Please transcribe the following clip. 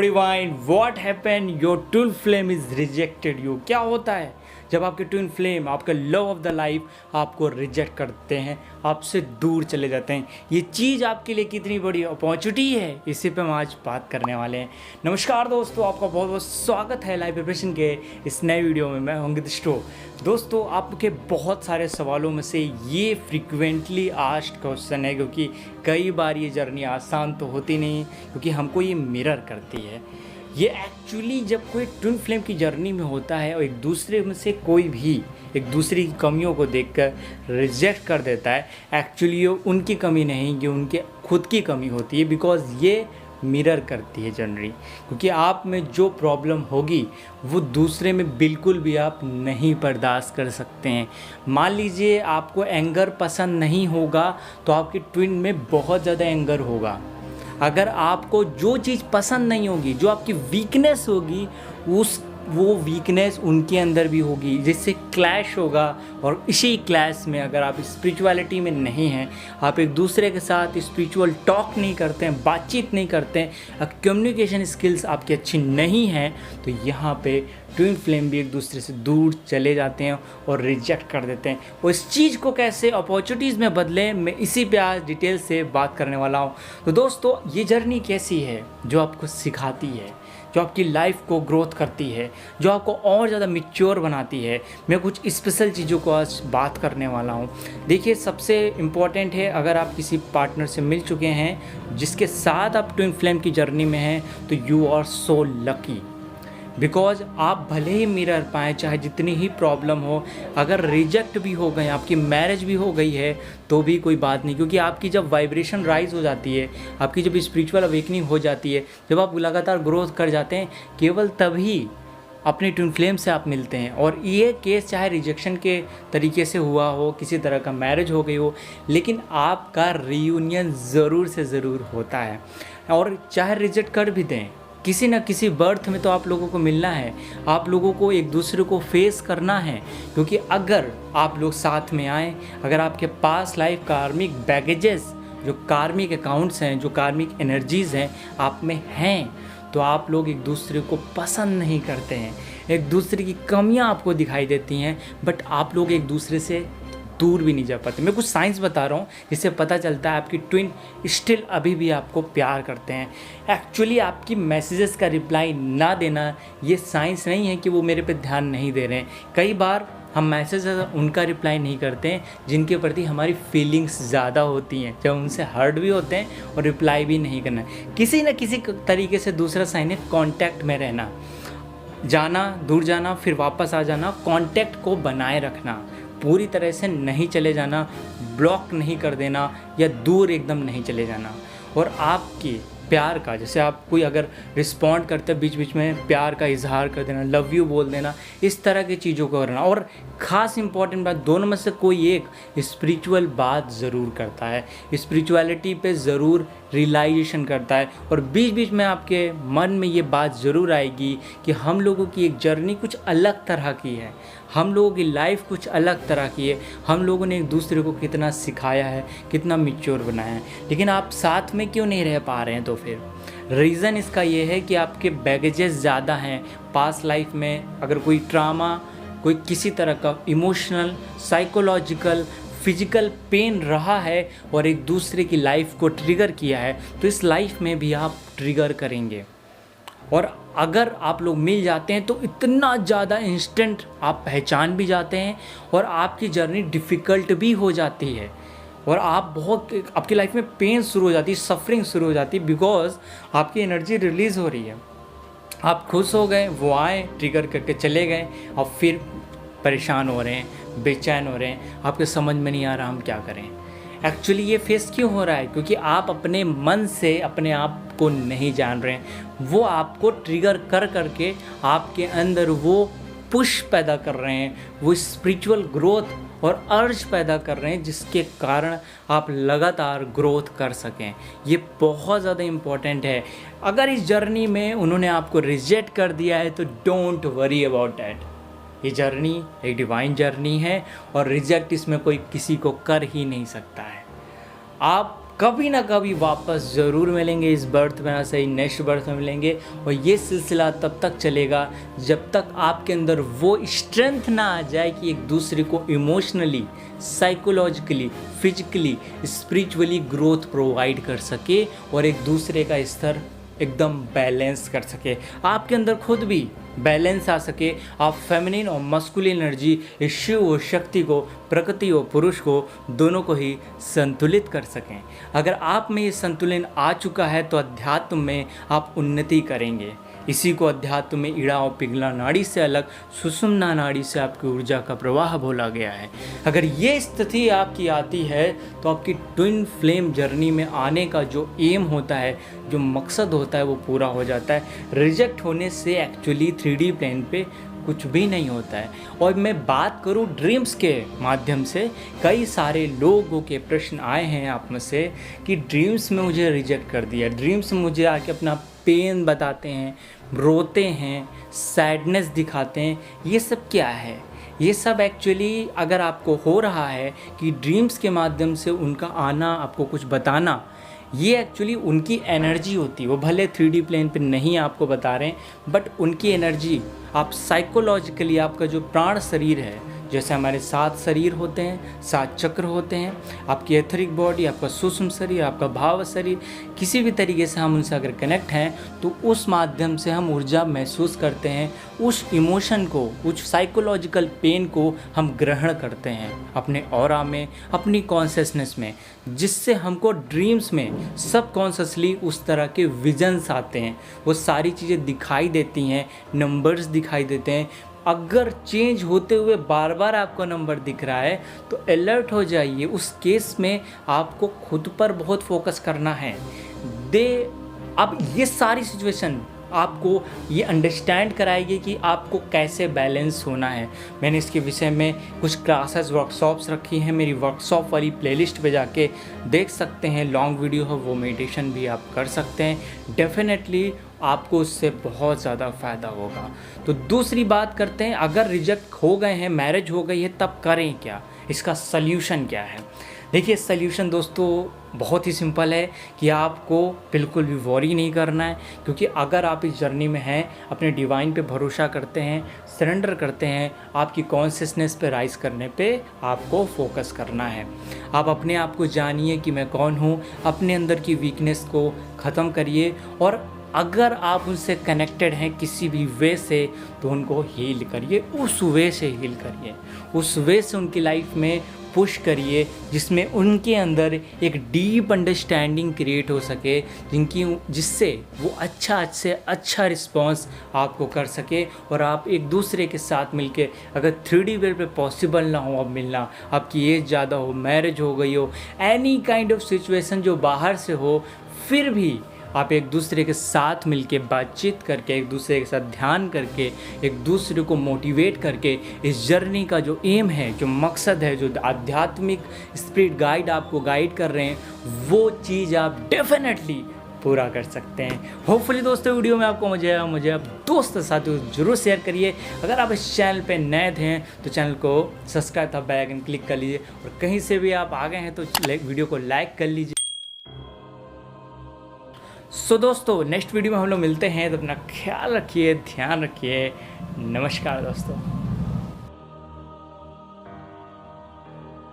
Divine, what happen, your twin flame is rejected you. क्या होता है जब आपके ट्विन फ्लेम, आपके लव ऑफ द लाइफ आपको रिजेक्ट करते हैं, आपसे दूर चले जाते हैं? ये चीज़ आपके लिए कितनी बड़ी अपॉर्चुनिटी है, इसी पे हम आज बात करने वाले हैं। नमस्कार दोस्तों, आपका बहुत बहुत स्वागत है लाइफ प्रिपरेशन के इस नए वीडियो में। मैं अंकित स्टो। दोस्तों, आपके बहुत सारे सवालों में से ये फ्रिक्वेंटली आस्क्ड क्वेश्चन है, क्योंकि कई बार ये जर्नी आसान तो होती नहीं, क्योंकि हमको ये मिरर करती है। ये एक्चुअली जब कोई ट्विन फ्लेम की जर्नी में होता है और एक दूसरे में से कोई भी एक दूसरे की कमियों को देखकर रिजेक्ट कर देता है, एक्चुअली ये उनकी कमी नहीं, ये उनके खुद की कमी होती है। बिकॉज ये मिरर करती है जर्नी, क्योंकि आप में जो प्रॉब्लम होगी वो दूसरे में बिल्कुल भी आप नहीं बर्दाश्त कर सकते हैं। मान लीजिए आपको एंगर पसंद नहीं होगा, तो आपकी ट्विन में बहुत ज़्यादा एंगर होगा। अगर आपको जो चीज़ पसंद नहीं होगी, जो आपकी वीकनेस होगी, वो वीकनेस उनके अंदर भी होगी, जिससे क्लैश होगा। और इसी क्लैश में अगर आप स्पिरिचुअलिटी में नहीं हैं, आप एक दूसरे के साथ स्पिरिचुअल टॉक नहीं करते हैं, बातचीत नहीं करते हैं, कम्युनिकेशन स्किल्स आपकी अच्छी नहीं हैं, तो यहाँ पे ट्विन फ्लेम भी एक दूसरे से दूर चले जाते हैं और रिजेक्ट कर देते हैं। और इस चीज़ को कैसे अपॉर्चुनिटीज़ में बदलें, मैं इसी पे आज डिटेल से बात करने वाला हूँ। तो दोस्तों, ये जर्नी कैसी है जो आपको सिखाती है, जो आपकी लाइफ को ग्रोथ करती है, जो आपको और ज़्यादा मैच्योर बनाती है। मैं कुछ स्पेशल चीज़ों को आज बात करने वाला हूँ। देखिए, सबसे इम्पॉर्टेंट है, अगर आप किसी पार्टनर से मिल चुके हैं जिसके साथ आप ट्विन फ्लेम की जर्नी में हैं, तो you are so lucky. Because आप भले ही मिरर पाएँ, चाहे जितनी ही प्रॉब्लम हो, अगर रिजेक्ट भी हो गए, आपकी मैरिज भी हो गई है, तो भी कोई बात नहीं, क्योंकि आपकी जब वाइब्रेशन राइज हो जाती है, आपकी जब स्पिरिचुअल अवेकनिंग हो जाती है, जब आप लगातार ग्रोथ कर जाते हैं, केवल तभी अपने ट्विन फ्लेम से आप मिलते हैं। और ये केस चाहे रिजेक्शन के तरीके से हुआ हो, किसी तरह का मैरिज हो गई हो, लेकिन आपका रीयूनियन ज़रूर से ज़रूर होता है। और चाहे रिजेक्ट कर भी दें, किसी न किसी बर्थ में तो आप लोगों को मिलना है, आप लोगों को एक दूसरे को फेस करना है। क्योंकि अगर आप लोग साथ में आएँ, अगर आपके पास लाइफ कार्मिक बैगेजेस, जो कार्मिक अकाउंट्स हैं, जो कार्मिक एनर्जीज़ हैं आप में हैं, तो आप लोग एक दूसरे को पसंद नहीं करते हैं, एक दूसरे की कमियां आपको दिखाई देती हैं, बट आप लोग एक दूसरे से दूर भी नहीं जा पाते। मैं कुछ साइंस बता रहा हूँ जिससे पता चलता है आपकी ट्विन स्टिल अभी भी आपको प्यार करते हैं। एक्चुअली आपकी मैसेजेस का रिप्लाई ना देना ये साइंस नहीं है कि वो मेरे पे ध्यान नहीं दे रहे हैं। कई बार हम मैसेज उनका रिप्लाई नहीं करते हैं जिनके प्रति हमारी फीलिंग्स ज़्यादा होती हैं, जब उनसे हर्ट भी होते हैं, और रिप्लाई भी नहीं करना है। किसी न किसी तरीके से दूसरा साइन है कॉन्टैक्ट में रहना, जाना, दूर जाना, फिर वापस आ जाना, कॉन्टैक्ट को बनाए रखना, पूरी तरह से नहीं चले जाना, ब्लॉक नहीं कर देना, या दूर एकदम नहीं चले जाना। और आपकी प्यार का, जैसे आप कोई अगर रिस्पॉन्ड करते बीच बीच में, प्यार का इजहार कर देना, लव यू बोल देना, इस तरह की चीज़ों को करना। और ख़ास इंपॉर्टेंट बात, दोनों में से कोई एक स्पिरिचुअल बात ज़रूर करता है, स्पिरिचुअलिटी पे ज़रूर रियलाइजेशन करता है, और बीच बीच में आपके मन में ये बात ज़रूर आएगी कि हम लोगों की एक जर्नी कुछ अलग तरह की है, हम लोगों की लाइफ कुछ अलग तरह की है, हम लोगों ने एक दूसरे को कितना सिखाया है, कितना मैच्योर बनाया है, लेकिन आप साथ में क्यों नहीं रह पा रहे हैं? तो फिर रीज़न इसका ये है कि आपके बैगेजेस ज़्यादा हैं। पास्ट लाइफ में अगर कोई ट्रामा, कोई किसी तरह का इमोशनल, साइकोलॉजिकल, फिजिकल पेन रहा है और एक दूसरे की लाइफ को ट्रिगर किया है, तो इस लाइफ में भी आप ट्रिगर करेंगे। और अगर आप लोग मिल जाते हैं तो इतना ज़्यादा इंस्टेंट आप पहचान भी जाते हैं, और आपकी जर्नी डिफ़िकल्ट भी हो जाती है, और आप बहुत, आपकी लाइफ में पेन शुरू हो जाती है, सफरिंग शुरू हो जाती है, बिकॉज आपकी एनर्जी रिलीज़ हो रही है। आप खुश हो गए, वो आए, ट्रिगर करके चले गए, और फिर परेशान हो रहे हैं, बेचैन हो रहे हैं, आपको समझ में नहीं आ रहा हम क्या करें। एक्चुअली ये फेस क्यों हो रहा है? क्योंकि आप अपने मन से अपने आप को नहीं जान रहे हैं। वो आपको ट्रिगर कर करके आपके अंदर वो पुश पैदा कर रहे हैं, वो स्पिरिचुअल ग्रोथ और अर्ज पैदा कर रहे हैं, जिसके कारण आप लगातार ग्रोथ कर सकें। ये बहुत ज़्यादा इम्पॉर्टेंट है। अगर इस जर्नी में उन्होंने आपको रिजेक्ट कर दिया है, तो डोंट वरी अबाउट डैट। ये जर्नी एक डिवाइन जर्नी है, और रिजेक्ट इसमें कोई किसी को कर ही नहीं सकता है। आप कभी ना कभी वापस ज़रूर मिलेंगे। इस बर्थ में ना सही नेक्स्ट बर्थ में मिलेंगे, और ये सिलसिला तब तक चलेगा जब तक आपके अंदर वो स्ट्रेंथ ना आ जाए कि एक दूसरे को emotionally, psychologically, physically, spiritually growth provide कर सके और एक दूसरे का स्तर एकदम बैलेंस कर सके, आपके अंदर खुद भी बैलेंस आ सके, आप फेमिनिन और मस्कुलिन एनर्जी, इस शिव और शक्ति को, प्रकृति और पुरुष को, दोनों को ही संतुलित कर सकें। अगर आप में ये संतुलन आ चुका है तो अध्यात्म में आप उन्नति करेंगे। इसी को अध्यात्म में ईड़ा और पिघला नाड़ी से अलग सुषुम्ना नाड़ी से आपकी ऊर्जा का प्रवाह बोला गया है। अगर ये स्थिति आपकी आती है तो आपकी ट्विन फ्लेम जर्नी में आने का जो एम होता है, जो मकसद होता है, वो पूरा हो जाता है। रिजेक्ट होने से एक्चुअली 3D प्लेन पे कुछ भी नहीं होता है। और मैं बात करूं ड्रीम्स के माध्यम से, कई सारे लोगों के प्रश्न आए हैं आप में से कि ड्रीम्स में मुझे रिजेक्ट कर दिया, ड्रीम्स में मुझे आके अपना पेन बताते हैं, रोते हैं, सैडनेस दिखाते हैं। ये सब क्या है? ये सब एक्चुअली अगर आपको हो रहा है कि ड्रीम्स के माध्यम से उनका आना, आपको कुछ बताना, ये एक्चुअली उनकी एनर्जी होती है। वो भले 3D प्लेन पे नहीं आपको बता रहे हैं, बट उनकी एनर्जी आप साइकोलॉजिकली, आपका जो प्राण शरीर है, जैसे हमारे 7 शरीर होते हैं, 7 चक्र होते हैं, आपकी एथरिक बॉडी, आपका सूक्ष्म शरीर, आपका भाव शरीर, किसी भी तरीके से हम उनसे अगर कनेक्ट हैं तो उस माध्यम से हम ऊर्जा महसूस करते हैं, उस इमोशन को, उस साइकोलॉजिकल पेन को हम ग्रहण करते हैं अपने ऑरा में, अपनी कॉन्शियसनेस में, जिससे हमको ड्रीम्स में सबकॉन्शियसली उस तरह के विजन्स आते हैं। वो सारी चीज़ें दिखाई देती हैं, नंबर्स दिखाई देते हैं। अगर चेंज होते हुए बार बार आपको नंबर दिख रहा है तो अलर्ट हो जाइए। उस केस में आपको खुद पर बहुत फोकस करना है। अब ये सारी सिचुएशन आपको ये अंडरस्टैंड कराएगी कि आपको कैसे बैलेंस होना है। मैंने इसके विषय में कुछ क्लासेस, वर्कशॉप्स रखी हैं। मेरी वर्कशॉप वाली प्लेलिस्ट पे जाके देख सकते हैं, लॉन्ग वीडियो है, वो मेडिटेशन भी आप कर सकते हैं। डेफिनेटली आपको उससे बहुत ज़्यादा फ़ायदा होगा। तो दूसरी बात करते हैं, अगर रिजेक्ट हो गए हैं, मैरिज हो गई है, तब करें क्या? इसका सल्यूशन क्या है? देखिए, सल्यूशन दोस्तों बहुत ही सिंपल है कि आपको बिल्कुल भी वॉरी नहीं करना है, क्योंकि अगर आप इस जर्नी में हैं, अपने डिवाइन पे भरोसा करते हैं, सरेंडर करते हैं, आपकी कॉन्शियसनेस पे राइज करने पे आपको फोकस करना है। आप अपने आप को जानिए कि मैं कौन हूँ, अपने अंदर की वीकनेस को ख़त्म करिए, और अगर आप उनसे कनेक्टेड हैं किसी भी वे से तो उनको हील करिए, उस वे से हील करिए, उस वे से उनकी लाइफ में पुश करिए जिसमें उनके अंदर एक डीप अंडरस्टैंडिंग क्रिएट हो सके, जिससे वो अच्छा से अच्छा रिस्पॉन्स आपको कर सके, और आप एक दूसरे के साथ मिलके, अगर 3D वर्ल्ड पे पॉसिबल ना हो अब मिलना, आपकी एज ज़्यादा हो, मैरिज हो गई हो, एनी काइंड ऑफ सिचुएशन जो बाहर से हो, फिर भी आप एक दूसरे के साथ मिलके बातचीत करके, एक दूसरे के साथ ध्यान करके, एक दूसरे को मोटिवेट करके, इस जर्नी का जो एम है, जो मकसद है, जो आध्यात्मिक स्पिरिट गाइड आपको गाइड कर रहे हैं, वो चीज़ आप डेफिनेटली पूरा कर सकते हैं। होपफुली दोस्तों वीडियो में आपको मजा आया, मुझे आप दोस्त साथियों जरूर शेयर करिए। अगर आप इस चैनल पे नए थे तो चैनल को सब्सक्राइब था बेल आइकन क्लिक कर लीजिए, और कहीं से भी आप आ गए हैं तो वीडियो को लाइक कर लीजिए। सो दोस्तों, नेक्स्ट वीडियो में हम लोग मिलते हैं, तो अपना ख्याल रखिए, ध्यान रखिए। नमस्कार दोस्तों।